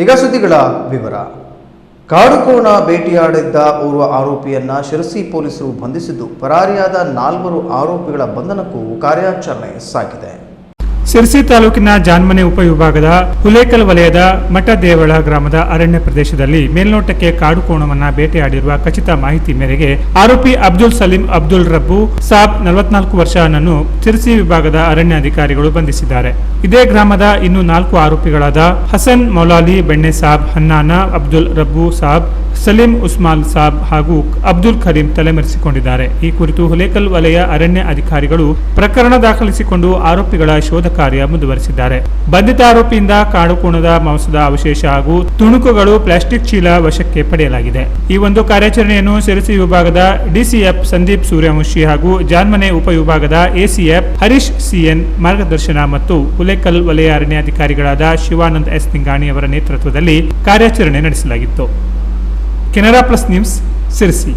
ಈಗ ಸುದ್ದಿಗಳ ವಿವರ. ಕಾಡುಕೋಣ ಬೇಟೆಯಾಡಿದ್ದ ಓರ್ವ ಆರೋಪಿಯನ್ನ ಶಿರಸಿ ಪೊಲೀಸರು ಬಂಧಿಸಿದ್ದು, ಪರಾರಿಯಾದ 4 ಆರೋಪಿಗಳ ಬಂಧನಕ್ಕೂ ಕಾರ್ಯಾಚರಣೆ ಸಾಗಿದೆ. ಶಿರಸಿ ತಾಲೂಕಿನ ಜಾನ್ಮನೆ ಉಪವಿಭಾಗದ ಹುಲೇಕಲ್ ವಲಯದ ಮಠದೇವಳ ಗ್ರಾಮದ ಅರಣ್ಯ ಪ್ರದೇಶದಲ್ಲಿ ಮೇಲ್ನೋಟಕ್ಕೆ ಕಾಡುಕೋಣವನ್ನ ಬೇಟೆಯಾಡಿರುವ ಖಚಿತ ಮಾಹಿತಿ ಮೇರೆಗೆ ಆರೋಪಿ ಅಬ್ದುಲ್ ಸಲೀಂ ಅಬ್ದುಲ್ ರಬ್ಬು ಸಾಬ್ 44 ವರ್ಷನನ್ನು ಶಿರಸಿ ವಿಭಾಗದ ಅರಣ್ಯಾಧಿಕಾರಿಗಳು ಬಂಧಿಸಿದ್ದಾರೆ. ಇದೇ ಗ್ರಾಮದ ಇನ್ನು 4 ಆರೋಪಿಗಳಾದ ಹಸನ್ ಮೌಲಾಲಿ ಬೆಣ್ಣೆ ಸಾಬ್, ಹನ್ನಾನ ಅಬ್ದುಲ್ ರಬ್ಬು ಸಾಬ್, ಸಲೀಂ ಉಸ್ಮಾನ್ ಸಾಬ್ ಹಾಗೂ ಅಬ್ದುಲ್ ಕರೀಂ ತಲೆಮರೆಸಿಕೊಂಡಿದ್ದಾರೆ. ಈ ಕುರಿತು ಹುಲೇಕಲ್ ವಲಯ ಅರಣ್ಯ ಅಧಿಕಾರಿಗಳು ಪ್ರಕರಣ ದಾಖಲಿಸಿಕೊಂಡು ಆರೋಪಿಗಳ ಶೋಧ ಕಾರ್ಯ ಮುಂದುವರೆಸಿದ್ದಾರೆ. ಬಂಧಿತ ಆರೋಪಿಯಿಂದ ಕಾಡುಕೋಣದ ಮಾಂಸದ ಅವಶೇಷ ಹಾಗೂ ತುಣುಕುಗಳು, ಪ್ಲಾಸ್ಟಿಕ್ ಚೀಲ ವಶಕ್ಕೆ ಪಡೆಯಲಾಗಿದೆ. ಈ ಒಂದು ಕಾರ್ಯಾಚರಣೆಯನ್ನು ಶಿರಸಿ ವಿಭಾಗದ ಡಿಸಿಎಫ್ ಸಂದೀಪ್ ಸೂರ್ಯವಂಶಿ ಹಾಗೂ ಜಾನ್ಮನೆ ಉಪವಿಭಾಗದ ಎಸಿಎಫ್ ಹರೀಶ್ ಸಿಎನ್ ಮಾರ್ಗದರ್ಶನ ಮತ್ತು ಹುಲೇಕಲ್ ವಲಯ ಅರಣ್ಯಾಧಿಕಾರಿಗಳಾದ ಶಿವಾನಂದ್ ಎಸ್ ನಿಂಗಾಣಿ ಅವರ ನೇತೃತ್ವದಲ್ಲಿ ಕಾರ್ಯಾಚರಣೆ ನಡೆಸಲಾಗಿತ್ತು. Canara plus news, Sirsi.